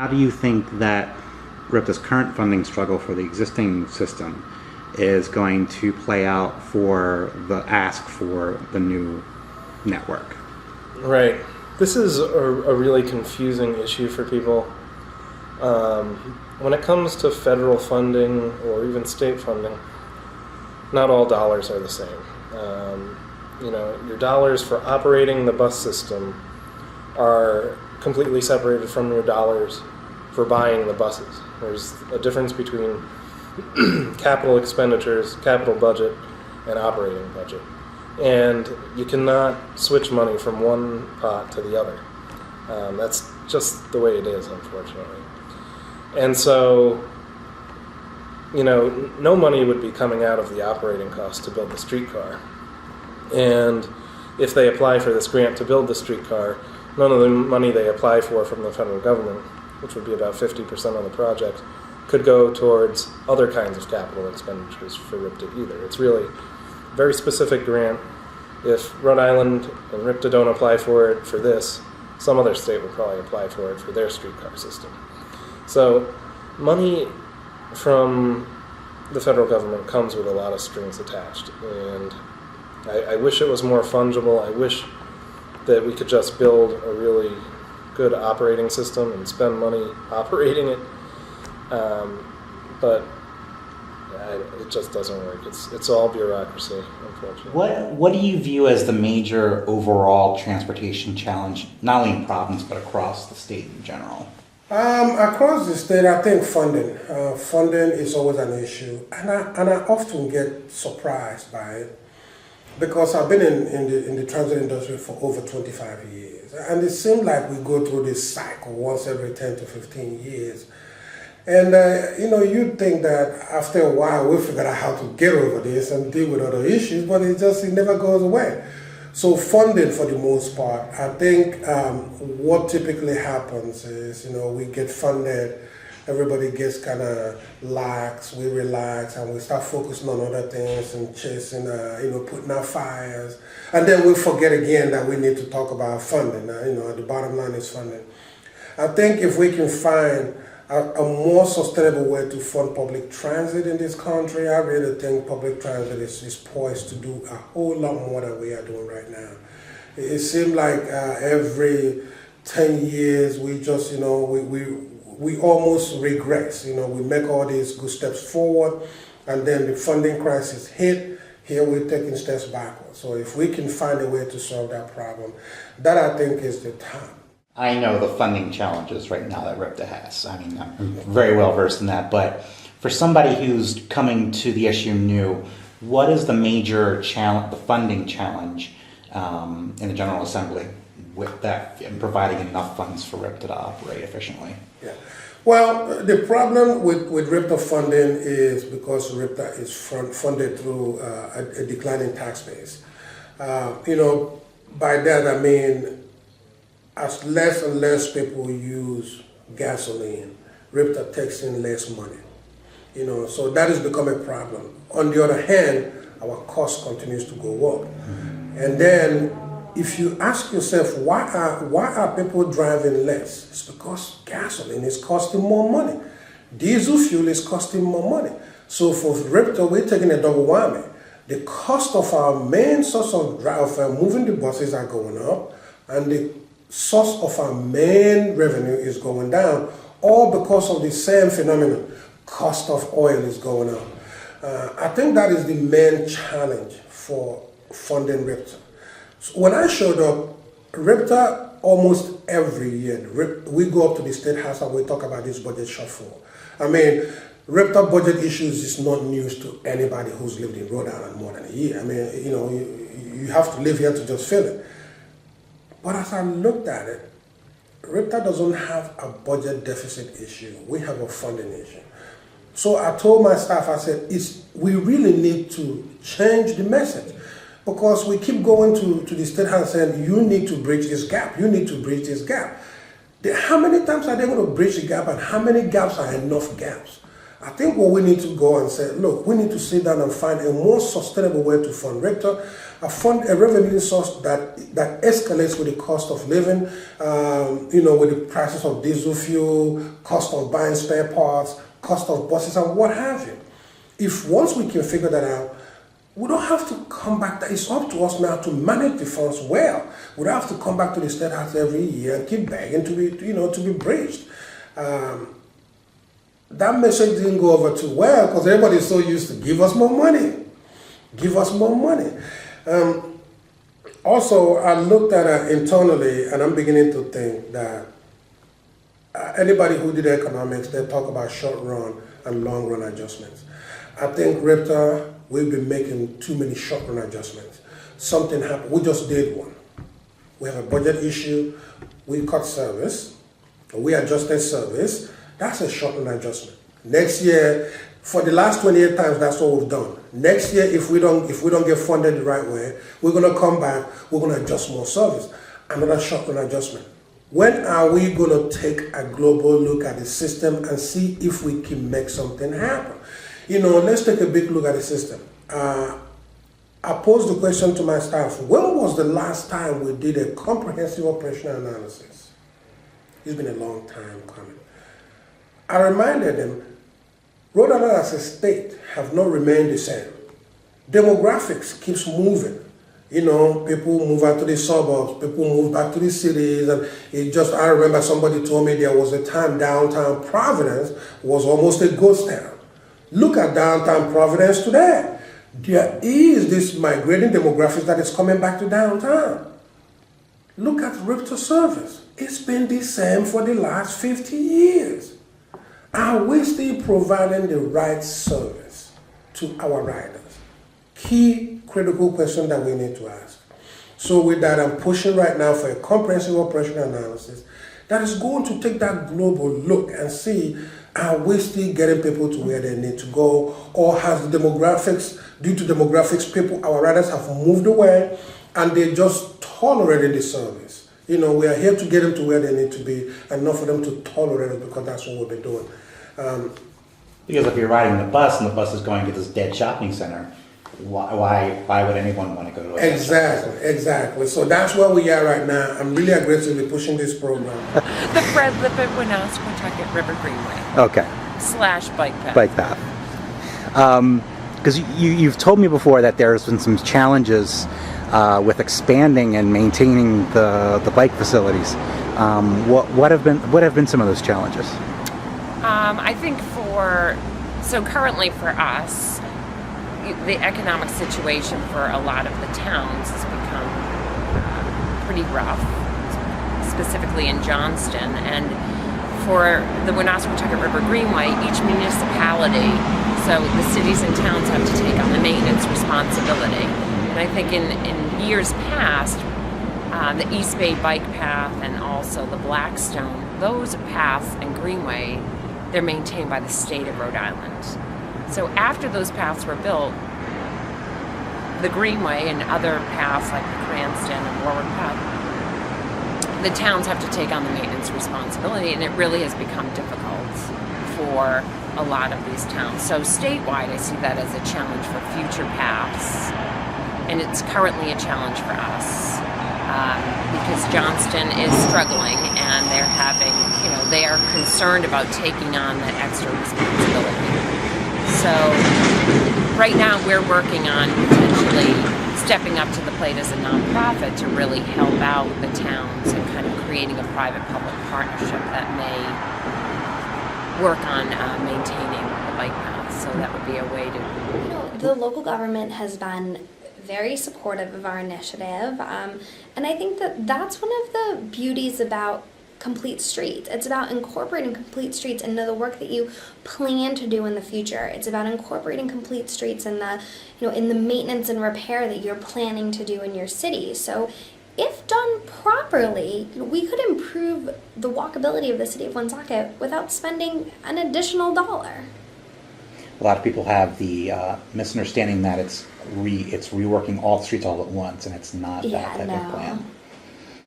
How do you think that RIPTA's current funding struggle for the existing system is going to play out for the ask for the new network? Right. This is a really confusing issue for people. When it comes to federal funding or even state funding, not all dollars are the same. Your dollars for operating the bus system are completely separated from your dollars for buying the buses. There's a difference between capital expenditures, capital budget, and operating budget. And you cannot switch money from one pot to the other. That's just the way it is, unfortunately. And so, no money would be coming out of the operating cost to build the streetcar. And if they apply for this grant to build the streetcar, none of the money they apply for from the federal government, which would be about 50% of the project, could go towards other kinds of capital expenditures for RIPTA either. It's really a very specific grant. If Rhode Island and RIPTA don't apply for it for this, some other state would probably apply for it for their streetcar system. So money from the federal government comes with a lot of strings attached, and I wish it was more fungible. I wish that we could just build a really good operating system and spend money operating it, but it just doesn't work. It's all bureaucracy, unfortunately. What do you view as the major overall transportation challenge, not only in Providence but across the state in general? Across the state, I think funding. Funding is always an issue, and I often get surprised by it because I've been in the transit industry for over 25 years, and it seems like we go through this cycle once every 10 to 15 years. And you'd think that after a while we'll figure out how to get over this and deal with other issues, but it never goes away. So funding, for the most part, I think what typically happens is, we get funded, everybody gets kind of lax, we relax, and we start focusing on other things and chasing, putting out fires. And then we forget again that we need to talk about funding. The bottom line is funding. I think if we can find a more sustainable way to fund public transit in this country, I really think public transit is poised to do a whole lot more than we are doing right now. It seems like every 10 years we just, we almost regress. We make all these good steps forward, and then the funding crisis hit. Here we're taking steps backwards. So if we can find a way to solve that problem, that I think is the time. I know the funding challenges right now that RIPTA has. I mean, I'm very well versed in that. But for somebody who's coming to the issue new, what is the major challenge, the funding challenge in the General Assembly with that, in providing enough funds for RIPTA to operate efficiently? Yeah. Well, the problem with RIPTA funding is because RIPTA is funded through a declining tax base. By that I mean, as less and less people use gasoline, RIPTA takes in less money. So that has become a problem. On the other hand, our cost continues to go up. And then if you ask yourself, why are people driving less? It's because gasoline is costing more money. Diesel fuel is costing more money. So for RIPTA, we're taking a double whammy. The cost of our main source of moving the buses are going up, and the source of our main revenue is going down, all because of the same phenomenon. Cost of oil is going up. I think that is the main challenge for funding RIPTA. So when I showed up, RIPTA almost every year, we go up to the State House and we talk about this budget shortfall. I mean, RIPTA budget issues is not news to anybody who's lived in Rhode Island more than a year. I mean, you have to live here to just feel it. But as I looked at it, RIPTA doesn't have a budget deficit issue. We have a funding issue. So I told my staff, I said, we really need to change the message, because we keep going to the State House saying, you need to bridge this gap, you need to bridge this gap. How many times are they going to bridge the gap, and how many gaps are enough gaps? I think what we need to go and say, look, we need to sit down and find a more sustainable way to fund RIPTA, a revenue source that escalates with the cost of living, with the prices of diesel fuel, cost of buying spare parts, cost of buses, and what have you. If once we can figure that out, we don't have to come back. It's up to us now to manage the funds well. We don't have to come back to the state house every year and keep begging to be bridged. That message didn't go over too well because everybody's so used to give us more money. Give us more money. Also, I looked at it internally, and I'm beginning to think that anybody who did economics, they talk about short-run and long-run adjustments. I think, Ripta, we've been making too many short-run adjustments. Something happened. We just did one. We have a budget issue. We cut service. We adjusted service. That's a short-run adjustment. Next year, for the last 28 times, that's what we've done. Next year, if we don't get funded the right way, we're going to come back. We're going to adjust more service. Another short-run adjustment. When are we going to take a global look at the system and see if we can make something happen? Let's take a big look at the system. I posed the question to my staff, when was the last time we did a comprehensive operational analysis? It's been a long time coming. I reminded them, Rhode Island as a state have not remained the same. Demographics keeps moving. People move out to the suburbs, people move back to the cities, and I remember somebody told me there was a time downtown Providence was almost a ghost town. Look at downtown Providence today. There is this migrating demographics that is coming back to downtown. Look at Ripta service. It's been the same for the last 50 years. Are we still providing the right service to our riders? Key critical question that we need to ask. So with that, I'm pushing right now for a comprehensive operational analysis that is going to take that global look and see, are we still getting people to where they need to go, or has the demographics, due to demographics, our riders have moved away and they just tolerated the service. We are here to get them to where they need to be and not for them to tolerate it, because that's what we've been doing. Because if you're riding the bus and the bus is going to this dead shopping center, why would anyone want to go to a Exactly. So that's where we are right now. I'm really aggressively pushing this program. The Fred Lippitt Woonasquatucket River Greenway Okay. / bike path. Bike path. Because you've told me before that there's been some challenges with expanding and maintaining the bike facilities. What have been some of those challenges? I think currently for us, the economic situation for a lot of the towns has become pretty rough, specifically in Johnston. And for the Woonasquatucket River Greenway, each municipality, so the cities and towns have to take on the maintenance responsibility. And I think in years past, the East Bay Bike Path and also the Blackstone, those paths and Greenway, they're maintained by the state of Rhode Island. So after those paths were built, the Greenway and other paths like the Cranston and Warwick Path, the towns have to take on the maintenance responsibility, and it really has become difficult for a lot of these towns. So statewide, I see that as a challenge for future paths, and it's currently a challenge for us because Johnston is struggling, and they are concerned about taking on that extra responsibility. So right now we're working on potentially stepping up to the plate as a nonprofit to really help out the towns and kind of creating a private-public partnership that may work on maintaining the bike paths. So that would be a way to... The local government has been very supportive of our initiative, and I think that's one of the beauties about Complete Streets. It's about incorporating Complete Streets into the work that you plan to do in the future. It's about incorporating Complete Streets in the maintenance and repair that you're planning to do in your city. So if done properly, we could improve the walkability of the city of Woonsocket without spending an additional dollar. A lot of people have the misunderstanding that it's reworking all the streets all at once, and it's not that type of plan.